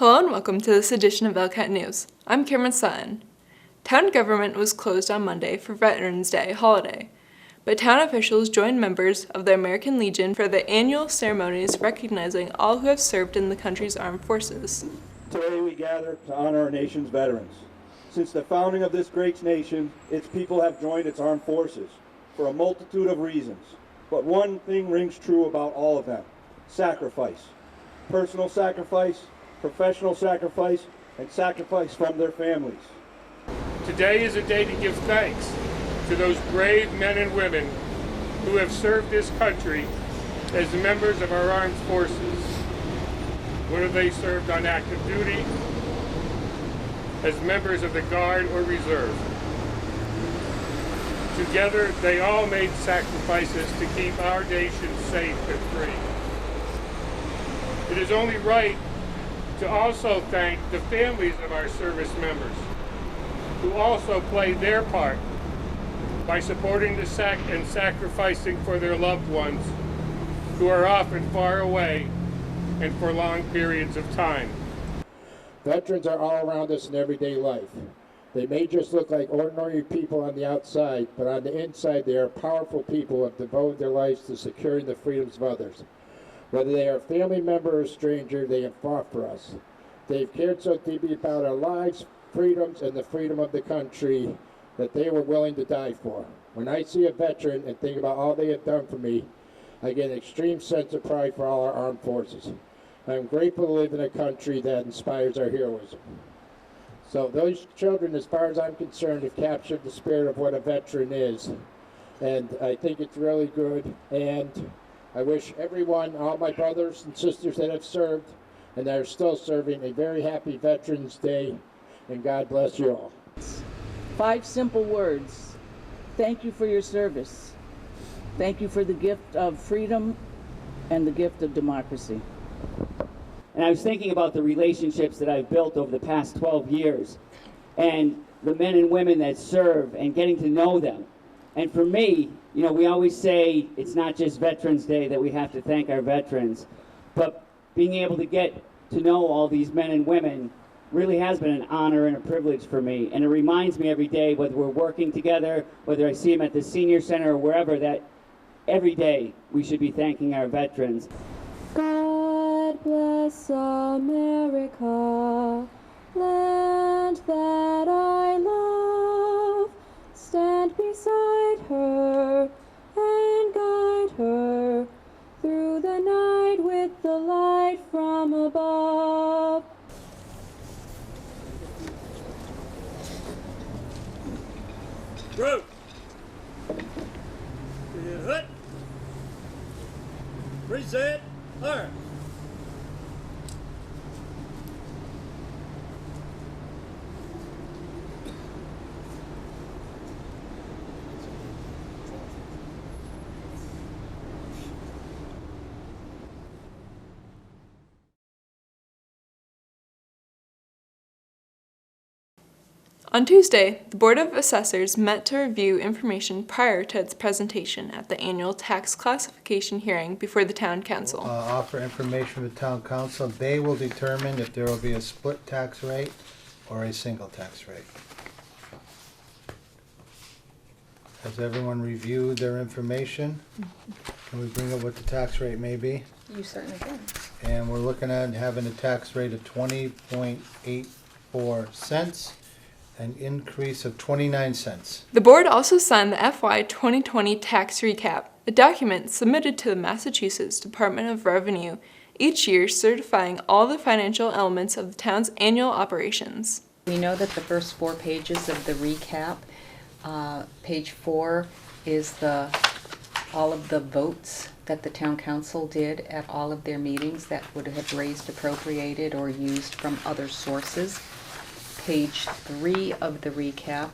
Hello and welcome to this edition of ELCAT News. I'm Cameron Sutton. Town government was closed on Monday for Veterans Day holiday, but town officials joined members of the American Legion for the annual ceremonies recognizing all who have served in the country's armed forces. Today we gather to honor our nation's veterans. Since the founding of this great nation, its people have joined its armed forces for a multitude of reasons. But one thing rings true about all of them: sacrifice. Personal sacrifice, professional sacrifice, and sacrifice from their families. Today is a day to give thanks to those brave men and women who have served this country as members of our armed forces, whether they served on active duty, as members of the Guard or Reserve. Together, they all made sacrifices to keep our nation safe and free. It is only right to also thank the families of our service members, who also played their part by supporting and sacrificing for their loved ones who are often far away and for long periods of time. Veterans are all around us in everyday life. They may just look like ordinary people on the outside, but on the inside they are powerful people who have devoted their lives to securing the freedoms of others. Whether they are a family member or a stranger, they have fought for us. They've cared so deeply about our lives, freedoms, and the freedom of the country that they were willing to die for. When I see a veteran and think about all they have done for me, I get an extreme sense of pride for all our armed forces. I'm grateful to live in a country that inspires our heroism. So those children, as far as I'm concerned, have captured the spirit of what a veteran is. And I think it's really good. And I wish everyone, all my brothers and sisters that have served and that are still serving, a very happy Veterans Day, and God bless you all. 5 simple words. Thank you for your service. Thank you for the gift of freedom and the gift of democracy. And I was thinking about the relationships that I've built over the past 12 years and the men and women that serve and getting to know them. And for me, you know, we always say it's not just Veterans Day that we have to thank our veterans, but being able to get to know all these men and women really has been an honor and a privilege for me. And it reminds me every day, whether we're working together, whether I see them at the senior center or wherever, that every day we should be thanking our veterans. God bless America, land that I love. Stand beside her and guide her through the night with the light from above. Group. Hut. Reset. Fire. On Tuesday, the Board of Assessors met to review information prior to its presentation at the annual tax classification hearing before the Town Council. Offer information to the Town Council. They will determine if there will be a split tax rate or a single tax rate. Has everyone reviewed their information? Can we bring up what the tax rate may be? You certainly can. And we're looking at having a tax rate of 20.84 cents. An increase of 29 cents. The board also signed the FY 2020 tax recap, a document submitted to the Massachusetts Department of Revenue each year certifying all the financial elements of the town's annual operations. We know that the first 4 pages of the recap, page 4 is all of the votes that the town council did at all of their meetings that would have raised, appropriated, or used from other sources. Page 3 of the recap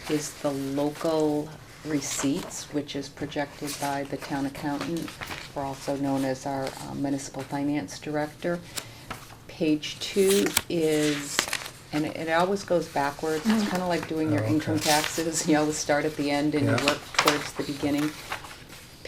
is the local receipts, which is projected by the town accountant, or also known as our municipal finance director. Page 2 is, and it always goes backwards, it's kind of like doing your income taxes. You always start at the end and you work towards the beginning.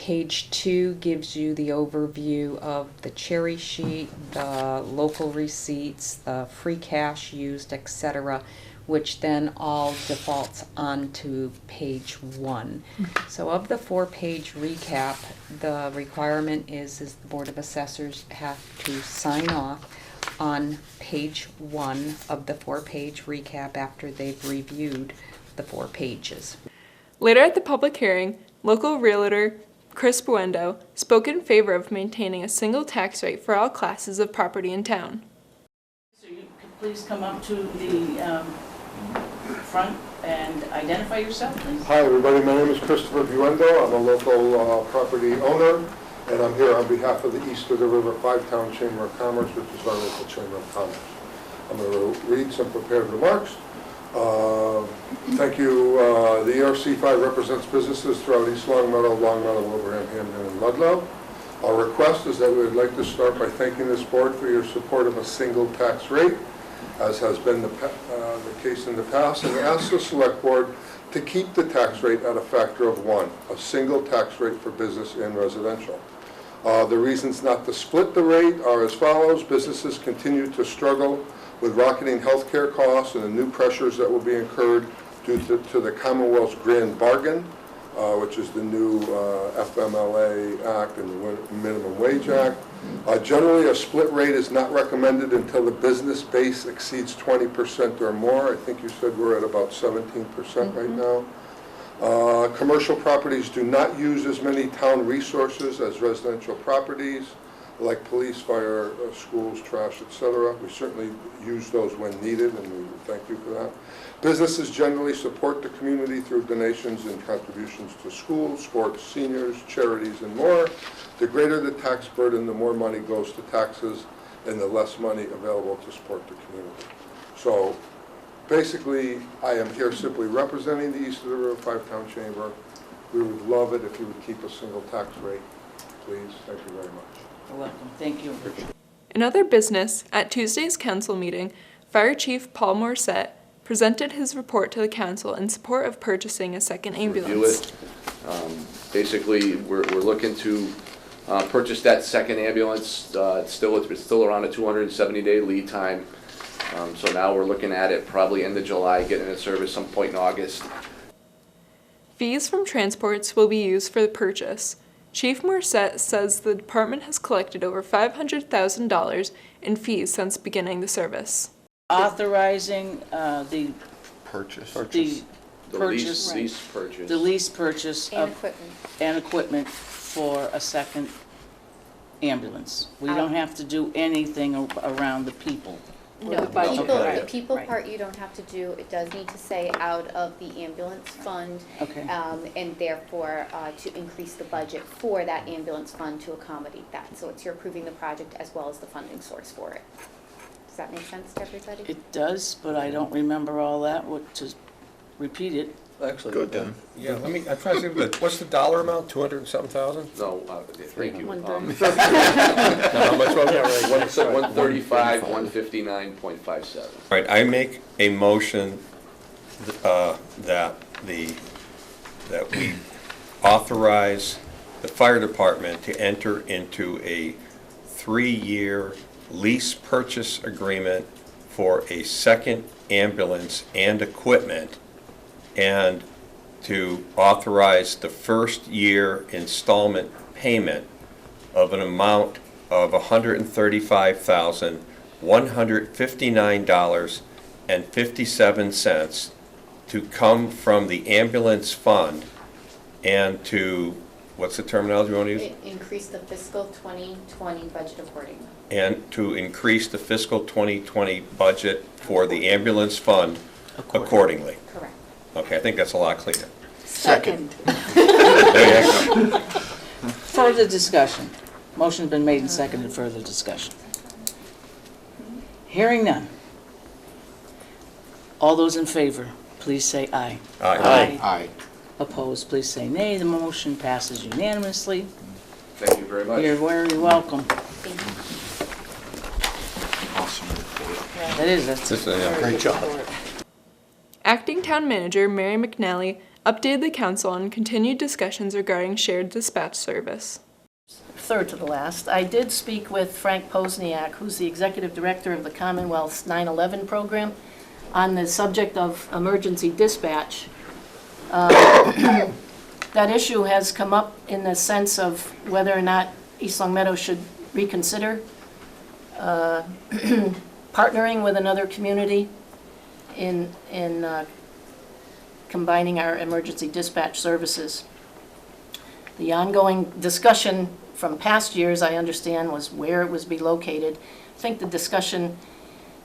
Page 2 gives you the overview of the cherry sheet, the local receipts, the free cash used, etc., which then all defaults onto page 1. So of the 4-page recap, the requirement is the Board of Assessors have to sign off on page 1 of the 4-page recap after they've reviewed the 4 pages. Later at the public hearing, local realtor Chris Buendo spoke in favor of maintaining a single tax rate for all classes of property in town. So you could please come up to the front and identify yourself, please. Hi everybody, my name is Christopher Buendo. I'm a local property owner, and I'm here on behalf of the East of the River 5-Town Chamber of Commerce, which is our local Chamber of Commerce. I'm going to read some prepared remarks. Thank you. The ERC5 represents businesses throughout East Longmeadow, Wilbraham, Hamden, and Ludlow. Our request is that we would like to start by thanking this board for your support of a single tax rate, as has been the case in the past, and ask the select board to keep the tax rate at a factor of 1, a single tax rate for business and residential. The reasons not to split the rate are as follows. Businesses continue to struggle with rocketing healthcare costs and the new pressures that will be incurred due to the Commonwealth's Grand Bargain, which is the new FMLA Act and the Minimum Wage Act. Generally, a split rate is not recommended until the business base exceeds 20% or more. I think you said we're at about 17% right now. Commercial properties do not use as many town resources as residential properties, like police, fire, schools, trash, etc. We certainly use those when needed, and we thank you for that. Businesses generally support the community through donations and contributions to schools, sports, seniors, charities, and more. The greater the tax burden, the more money goes to taxes, and the less money available to support the community. So basically, I am here simply representing the East of the River 5-Town Chamber. We would love it if you would keep a single tax rate, please. Thank you very much. You're welcome. Thank you. In other business, at Tuesday's council meeting, Fire Chief Paul Morissette presented his report to the council in support of purchasing a second ambulance. Basically, we're looking to purchase that second ambulance. It's still around a 270-day lead time. So now we're looking at it probably end of July, getting it in service some point in August. Fees from transports will be used for the purchase. Chief Morissette says the department has collected over $500,000 in fees since beginning the service. Authorizing the lease purchase and equipment for a second ambulance. We don't have to do anything around the people. No, the people part you don't have to do. It does need to say out of the ambulance fund, and therefore to increase the budget for that ambulance fund to accommodate that. So it's you're approving the project as well as the funding source for it. Does that make sense to everybody? It does, but I don't remember all that. To repeat it. Actually, good then. Yeah, I'm trying to think, what's the dollar amount, 200 and something thousand? No, thank you. How much was it? 135, 159.57. All right, I make a motion that we authorize the fire department to enter into a 3-year lease purchase agreement for a second ambulance and equipment, and to authorize the first year installment payment of an amount of $135,159.57 to come from the ambulance fund, and to, what's the terminology you want to use? Increase the fiscal 2020 budget accordingly. And to increase the fiscal 2020 budget for the ambulance fund accordingly. Correct. Okay, I think that's a lot cleaner. Second. There you go. Further discussion. Motion's been made and seconded. Further discussion. Hearing none. All those in favor, please say aye. Aye. Aye. Opposed, please say nay. The motion passes unanimously. Thank you very much. You're very welcome. Thank you. That is, that's Great job. Acting Town Manager Mary McNally updated the council on continued discussions regarding shared dispatch service. Third to the last, I did speak with Frank Posniak, who's the Executive Director of the Commonwealth's 9/11 program, on the subject of emergency dispatch. That issue has come up in the sense of whether or not East Long Meadow should reconsider partnering with another community in combining our emergency dispatch services. The ongoing discussion from past years, I understand, was where it was be located. I think the discussion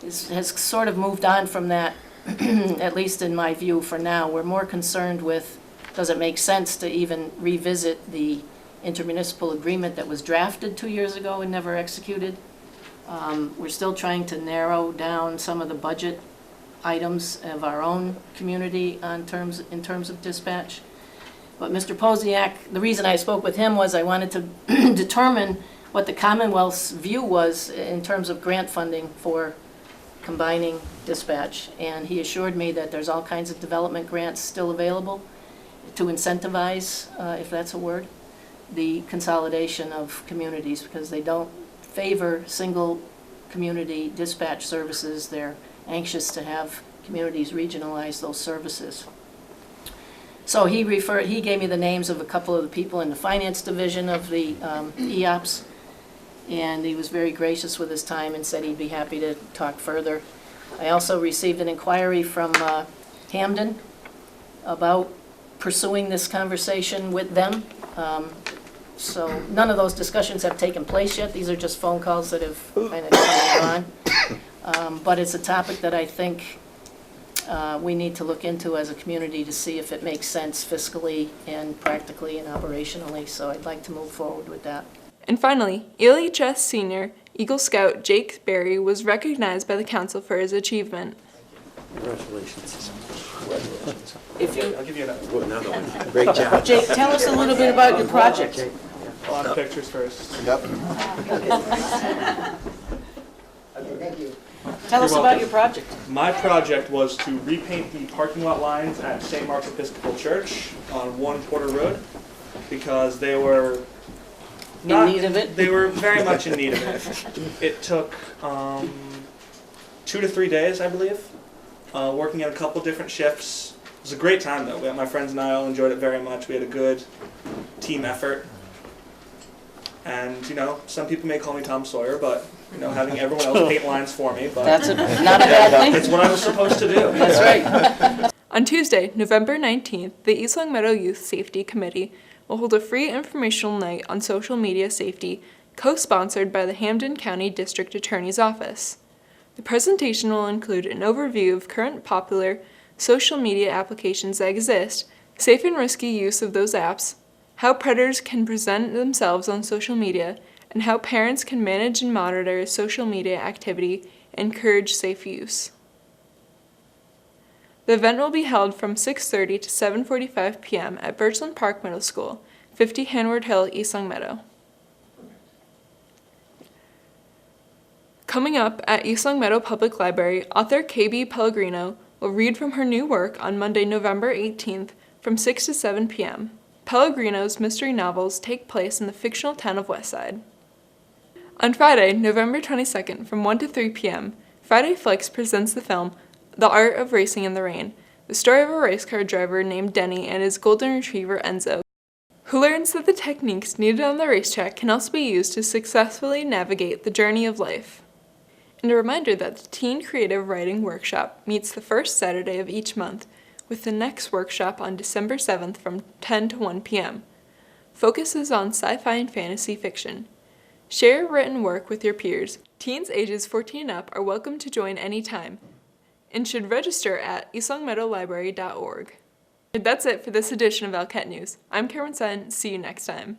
has sort of moved on from that, at least in my view for now. We're more concerned with, does it make sense to even revisit the intermunicipal agreement that was drafted 2 years ago and never executed? We're still trying to narrow down some of the budget items of our own community in terms of dispatch. But Mr. Posiak, the reason I spoke with him was I wanted to determine what the Commonwealth's view was in terms of grant funding for combining dispatch. And he assured me that there's all kinds of development grants still available to incentivize, if that's a word, the consolidation of communities, because they don't favor single community dispatch services. They're anxious to have communities regionalize those services. So he gave me the names of a couple of the people in the finance division of the EOPS, and he was very gracious with his time and said he'd be happy to talk further. I also received an inquiry from Hamden about pursuing this conversation with them. So none of those discussions have taken place yet. These are just phone calls that have kind of come on. But it's a topic that I think we need to look into as a community to see if it makes sense fiscally and practically and operationally. So I'd like to move forward with that. And finally, ELHS Senior Eagle Scout Jake Berry was recognized by the council for his achievement. Congratulations. I'll give you another one. Great job. Jake, tell us a little bit about your project. A lot of pictures first. Yep. Thank you. Tell us about your project. My project was to repaint the parking lot lines at St. Mark's Episcopal Church on 1 Porter Road because they were in need of it? They were very much in need of it. It took 2 to 3 days, I believe, working at a couple different shifts. It was a great time, though. My friends and I all enjoyed it very much. We had a good team effort. And, you know, some people may call me Tom Sawyer, but, you know, having everyone else paint lines for me. But that's not a bad thing. It's what I was supposed to do. That's right. On Tuesday, November 19th, the East Long Meadow Youth Safety Committee will hold a free informational night on social media safety, co-sponsored by the Hampden County District Attorney's Office. The presentation will include an overview of current popular social media applications that exist, safe and risky use of those apps, how predators can present themselves on social media, and how parents can manage and monitor social media activity and encourage safe use. The event will be held from 6:30 to 7:45 p.m. at Birchland Park Middle School, 50 Hanward Hill, East Long Meadow. Coming up at East Long Meadow Public Library, author KB Pellegrino will read from her new work on Monday, November 18th from 6 to 7 p.m. Pellegrino's mystery novels take place in the fictional town of Westside. On Friday, November 22nd from 1 to 3 p.m., Friday Flicks presents the film The Art of Racing in the Rain, the story of a race car driver named Denny and his golden retriever Enzo, who learns that the techniques needed on the racetrack can also be used to successfully navigate the journey of life. And a reminder that the Teen Creative Writing Workshop meets the first Saturday of each month, with the next workshop on December 7th from 10 to 1 p.m. Focuses on sci-fi and fantasy fiction. Share written work with your peers. Teens ages 14 and up are welcome to join anytime, and should register at eastlongmeadowlibrary.org. That's it for this edition of ELCAT News. I'm Cameron Sun. See you next time.